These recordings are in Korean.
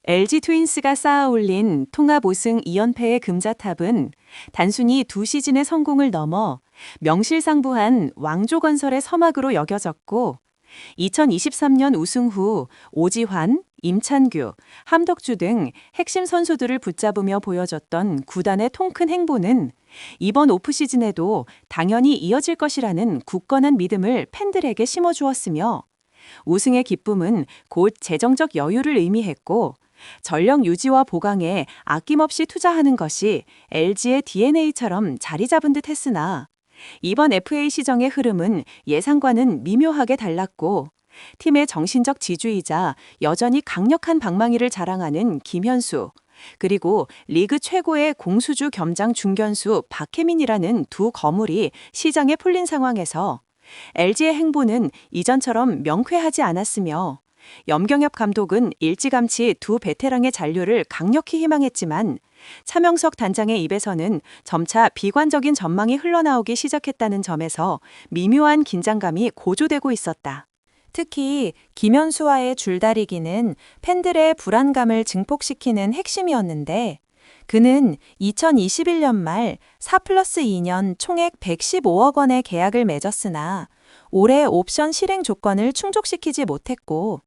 LG 트윈스가 쌓아올린 통합 우승 2연패의 금자탑은 단순히 두 시즌의 성공을 넘어 명실상부한 왕조건설의 서막으로 여겨졌고, 2023년 우승 후 오지환, 임찬규, 함덕주 등 핵심 선수들을 붙잡으며 보여줬던 구단의 통큰 행보는 이번 오프시즌에도 당연히 이어질 것이라는 굳건한 믿음을 팬들에게 심어주었으며, 우승의 기쁨은 곧 재정적 여유를 의미했고, 전력 유지와 보강에 아낌없이 투자하는 것이 LG의 DNA처럼 자리 잡은 듯 했으나, 이번 FA 시정의 흐름은 예상과는 미묘하게 달랐고, 팀의 정신적 지주이자 여전히 강력한 방망이를 자랑하는 김현수, 그리고 리그 최고의 공수주 겸장 중견수 박혜민이라는 두 거물이 시장에 풀린 상황에서 LG의 행보는 이전처럼 명쾌하지 않았으며, 염경엽 감독은 일찌감치 두 베테랑의 잔류를 강력히 희망했지만, 차명석 단장의 입에서는 점차 비관적인 전망이 흘러나오기 시작했다는 점에서 미묘한 긴장감이 고조되고 있었다. 특히 김현수와의 줄다리기는 팬들의 불안감을 증폭시키는 핵심이었는데, 그는 2021년 말 4+2년 총액 115억 원의 계약을 맺었으나 올해 옵션 실행 조건을 충족시키지 못했고,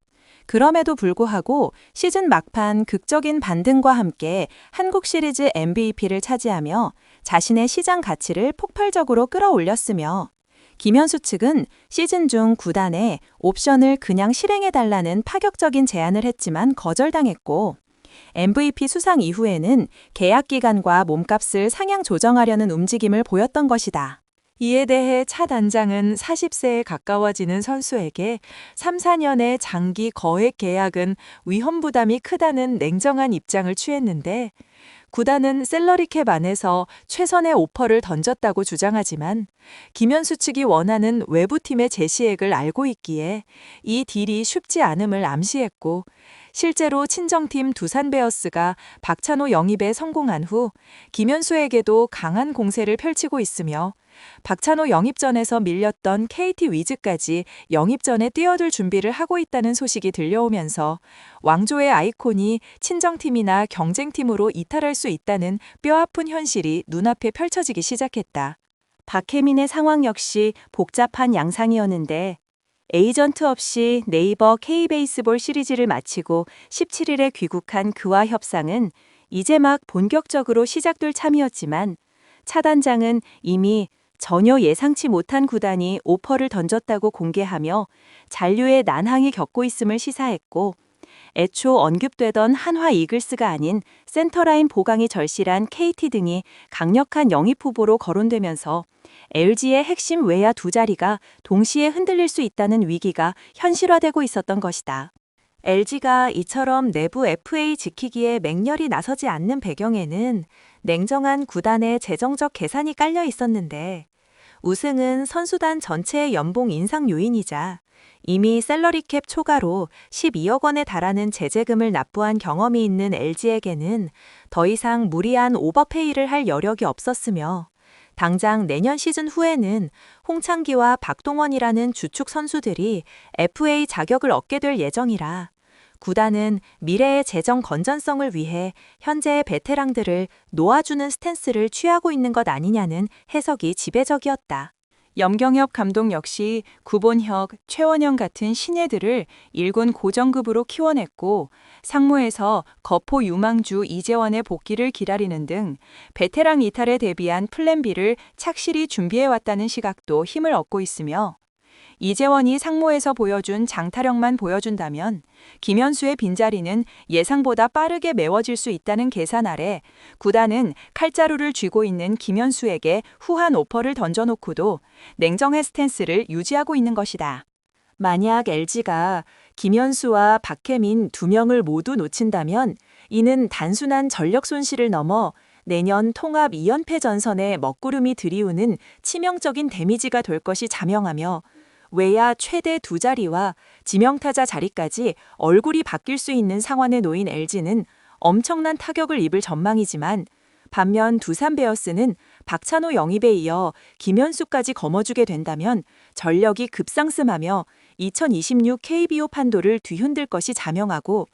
그럼에도 불구하고 시즌 막판 극적인 반등과 함께 한국 시리즈 MVP를 차지하며 자신의 시장 가치를 폭발적으로 끌어올렸으며, 김현수 측은 시즌 중 구단에 옵션을 그냥 실행해달라는 파격적인 제안을 했지만 거절당했고, MVP 수상 이후에는 계약 기간과 몸값을 상향 조정하려는 움직임을 보였던 것이다. 이에 대해 차 단장은 40세에 가까워지는 선수에게 3, 4년의 장기 거액 계약은 위험 부담이 크다는 냉정한 입장을 취했는데, 구단은 셀러리캡 안에서 최선의 오퍼를 던졌다고 주장하지만, 김현수 측이 원하는 외부팀의 제시액을 알고 있기에 이 딜이 쉽지 않음을 암시했고, 실제로 친정팀 두산 베어스가 박찬호 영입에 성공한 후 김현수에게도 강한 공세를 펼치고 있으며, 박찬호 영입전에서 밀렸던 KT 위즈까지 영입전에 뛰어들 준비를 하고 있다는 소식이 들려오면서 왕조의 아이콘이 친정팀이나 경쟁팀으로 이탈할 수 있다는 뼈아픈 현실이 눈앞에 펼쳐지기 시작했다. 박혜민의 상황 역시 복잡한 양상이었는데, 에이전트 없이 네이버 K베이스볼 시리즈를 마치고 17일에 귀국한 그와 협상은 이제 막 본격적으로 시작될 참이었지만, 차 단장은 이미 전혀 예상치 못한 구단이 오퍼를 던졌다고 공개하며 잔류의 난항이 겪고 있음을 시사했고, 애초 언급되던 한화 이글스가 아닌 센터라인 보강이 절실한 KT 등이 강력한 영입 후보로 거론되면서 LG의 핵심 외야 두 자리가 동시에 흔들릴 수 있다는 위기가 현실화되고 있었던 것이다. LG가 이처럼 내부 FA 지키기에 맹렬히 나서지 않는 배경에는 냉정한 구단의 재정적 계산이 깔려 있었는데, 우승은 선수단 전체의 연봉 인상 요인이자 이미 셀러리캡 초과로 12억 원에 달하는 제재금을 납부한 경험이 있는 LG에게는 더 이상 무리한 오버페이를 할 여력이 없었으며, 당장 내년 시즌 후에는 홍창기와 박동원이라는 주축 선수들이 FA 자격을 얻게 될 예정이라, 구단은 미래의 재정 건전성을 위해 현재의 베테랑들을 놓아주는 스탠스를 취하고 있는 것 아니냐는 해석이 지배적이었다. 염경엽 감독 역시 구본혁, 최원영 같은 신예들을 1군 고정급으로 키워냈고, 상무에서 거포 유망주 이재원의 복귀를 기다리는 등 베테랑 이탈에 대비한 플랜 B를 착실히 준비해왔다는 시각도 힘을 얻고 있으며, 이재원이 상무에서 보여준 장타력만 보여준다면 김현수의 빈자리는 예상보다 빠르게 메워질 수 있다는 계산 아래 구단은 칼자루를 쥐고 있는 김현수에게 후한 오퍼를 던져놓고도 냉정한 스탠스를 유지하고 있는 것이다. 만약 LG가 김현수와 박혜민 두 명을 모두 놓친다면 이는 단순한 전력 손실을 넘어 내년 통합 2연패 전선에 먹구름이 들이우는 치명적인 데미지가 될 것이 자명하며, 외야 최대 두 자리와 지명타자 자리까지 얼굴이 바뀔 수 있는 상황에 놓인 LG는 엄청난 타격을 입을 전망이지만, 반면 두산 베어스는 박찬호 영입에 이어 김현수까지 거머쥐게 된다면 전력이 급상승하며 2026 KBO 판도를 뒤흔들 것이 자명하고,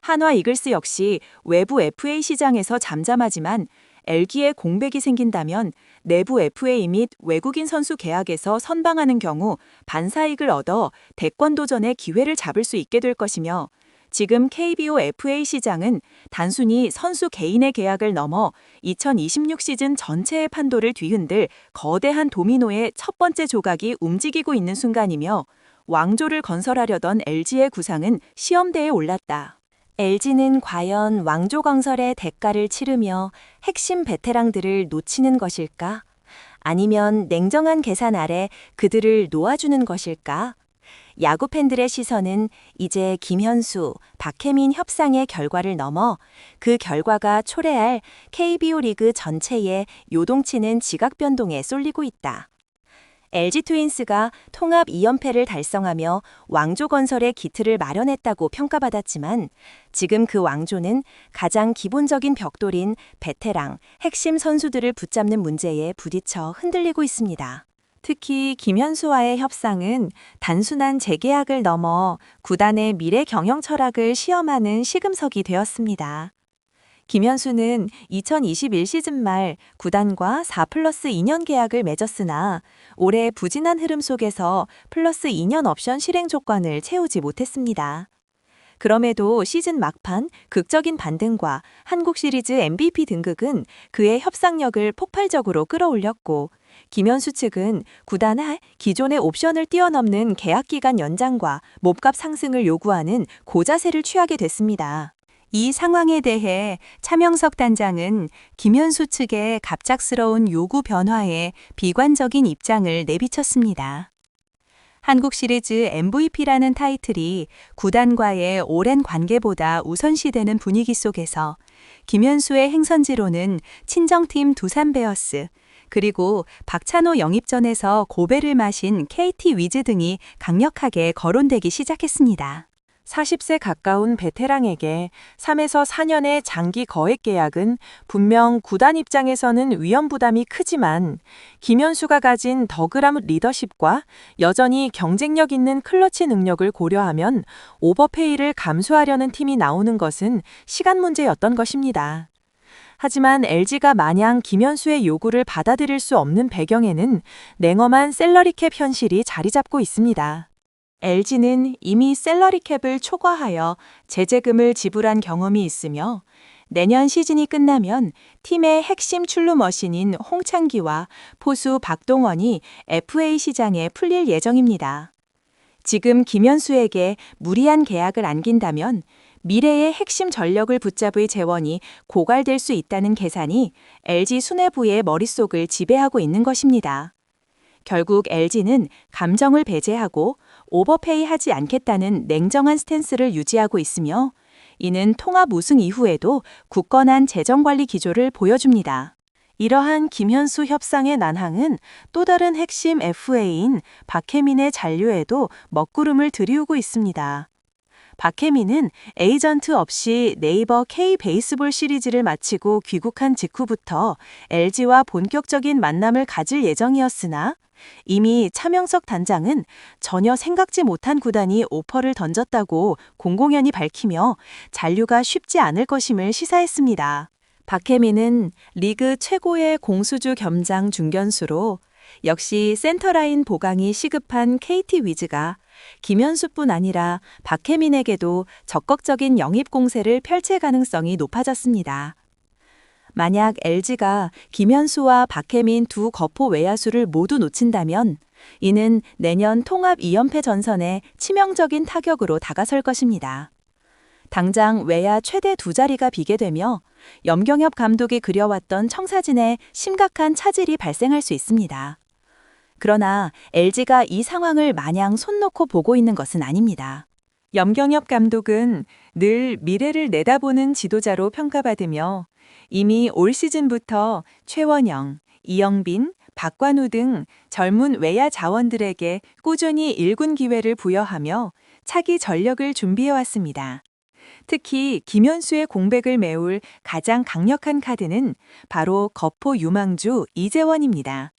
한화 이글스 역시 외부 FA 시장에서 잠잠하지만 LG에 공백이 생긴다면 내부 FA 및 외국인 선수 계약에서 선방하는 경우 반사이익을 얻어 대권 도전의 기회를 잡을 수 있게 될 것이며 지금 KBO FA 시장은 단순히 선수 개인의 계약을 넘어 2026 시즌 전체의 판도를 뒤흔들 거대한 도미노의 첫 번째 조각이 움직이고 있는 순간이며 왕조를 건설하려던 LG의 구상은 시험대에 올랐다. LG는 과연 왕조 건설의 대가를 치르며 핵심 베테랑들을 놓치는 것일까? 아니면 냉정한 계산 아래 그들을 놓아주는 것일까? 야구 팬들의 시선은 이제 김현수, 박혜민 협상의 결과를 넘어 그 결과가 초래할 KBO 리그 전체에 요동치는 지각 변동에 쏠리고 있다. LG 트윈스가 통합 2연패를 달성하며 왕조 건설의 기틀을 마련했다고 평가받았지만 지금 그 왕조는 가장 기본적인 벽돌인 베테랑, 핵심 선수들을 붙잡는 문제에 부딪혀 흔들리고 있습니다. 특히 김현수와의 협상은 단순한 재계약을 넘어 구단의 미래 경영 철학을 시험하는 시금석이 되었습니다. 김현수는 2021 시즌 말 구단과 4+2년 계약을 맺었으나 올해 부진한 흐름 속에서 플러스 2년 옵션 실행 조건을 채우지 못했습니다. 그럼에도 시즌 막판 극적인 반등과 한국 시리즈 MVP 등극은 그의 협상력을 폭발적으로 끌어올렸고 김현수 측은 구단의 기존의 옵션을 뛰어넘는 계약 기간 연장과 몸값 상승을 요구하는 고자세를 취하게 됐습니다. 이 상황에 대해 차명석 단장은 김현수 측의 갑작스러운 요구 변화에 비관적인 입장을 내비쳤습니다. 한국 시리즈 MVP라는 타이틀이 구단과의 오랜 관계보다 우선시되는 분위기 속에서 김현수의 행선지로는 친정팀 두산 베어스, 그리고 박찬호 영입전에서 고배를 마신 KT 위즈 등이 강력하게 거론되기 시작했습니다. 40세 가까운 베테랑에게 3에서 4년의 장기 거액 계약은 분명 구단 입장에서는 위험 부담이 크지만 김현수가 가진 더그람 리더십과 여전히 경쟁력 있는 클러치 능력을 고려하면 오버페이를 감수하려는 팀이 나오는 것은 시간 문제였던 것입니다. 하지만 LG가 마냥 김현수의 요구를 받아들일 수 없는 배경에는 냉엄한 셀러리캡 현실이 자리 잡고 있습니다. LG는 이미 셀러리캡을 초과하여 제재금을 지불한 경험이 있으며 내년 시즌이 끝나면 팀의 핵심 출루 머신인 홍창기와 포수 박동원이 FA 시장에 풀릴 예정입니다. 지금 김현수에게 무리한 계약을 안긴다면 미래의 핵심 전력을 붙잡을 재원이 고갈될 수 있다는 계산이 LG 수뇌부의 머릿속을 지배하고 있는 것입니다. 결국 LG는 감정을 배제하고 오버페이 하지 않겠다는 냉정한 스탠스를 유지하고 있으며 이는 통합 우승 이후에도 굳건한 재정관리 기조를 보여줍니다. 이러한 김현수 협상의 난항은 또 다른 핵심 FA인 박혜민의 잔류에도 먹구름을 들이우고 있습니다. 박혜민은 에이전트 없이 네이버 K-베이스볼 시리즈를 마치고 귀국한 직후부터 LG와 본격적인 만남을 가질 예정이었으나 이미 차명석 단장은 전혀 생각지 못한 구단이 오퍼를 던졌다고 공공연히 밝히며 잔류가 쉽지 않을 것임을 시사했습니다. 박혜민은 리그 최고의 공수주 겸장 중견수로 역시 센터라인 보강이 시급한 KT 위즈가 김현수뿐 아니라 박혜민에게도 적극적인 영입 공세를 펼칠 가능성이 높아졌습니다. 만약 LG가 김현수와 박혜민 두 거포 외야수를 모두 놓친다면 이는 내년 통합 2연패 전선에 치명적인 타격으로 다가설 것입니다. 당장 외야 최대 두 자리가 비게 되며 염경엽 감독이 그려왔던 청사진에 심각한 차질이 발생할 수 있습니다. 그러나 LG가 이 상황을 마냥 손 놓고 보고 있는 것은 아닙니다. 염경엽 감독은 늘 미래를 내다보는 지도자로 평가받으며 이미 올 시즌부터 최원영, 이영빈, 박관우 등 젊은 외야 자원들에게 꾸준히 1군 기회를 부여하며 차기 전력을 준비해왔습니다. 특히 김현수의 공백을 메울 가장 강력한 카드는 바로 거포 유망주 이재원입니다.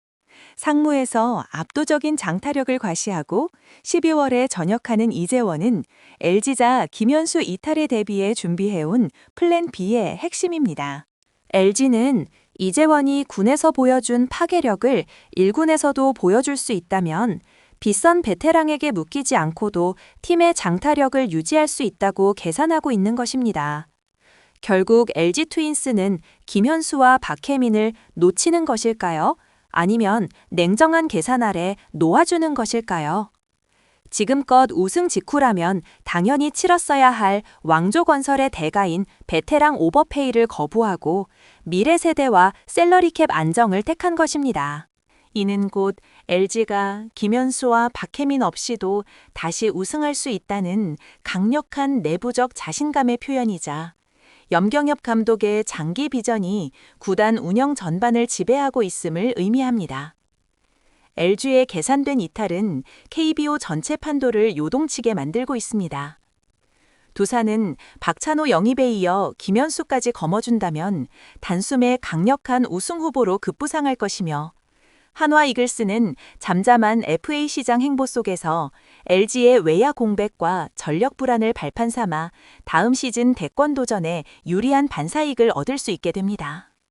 상무에서 압도적인 장타력을 과시하고 12월에 전역하는 이재원은 LG자 김현수 이탈에 대비해 준비해온 플랜 B의 핵심입니다. LG는 이재원이 군에서 보여준 파괴력을 1군에서도 보여줄 수 있다면 비싼 베테랑에게 묶이지 않고도 팀의 장타력을 유지할 수 있다고 계산하고 있는 것입니다. 결국 LG 트윈스는 김현수와 박혜민을 놓치는 것일까요? 아니면 냉정한 계산 아래 놓아주는 것일까요? 지금껏 우승 직후라면 당연히 치렀어야 할 왕조건설의 대가인 베테랑 오버페이를 거부하고 미래 세대와 셀러리캡 안정을 택한 것입니다. 이는 곧 LG가 김현수와 박혜민 없이도 다시 우승할 수 있다는 강력한 내부적 자신감의 표현이자 염경엽 감독의 장기 비전이 구단 운영 전반을 지배하고 있음을 의미합니다. LG의 계산된 이탈은 KBO 전체 판도를 요동치게 만들고 있습니다. 두산은 박찬호 영입에 이어 김현수까지 거머쥔다면 단숨에 강력한 우승 후보로 급부상할 것이며 한화 이글스는 잠잠한 FA 시장 행보 속에서 LG의 외야 공백과 전력 불안을 발판 삼아 다음 시즌 대권 도전에 유리한 반사이익을 얻을 수 있게 됩니다.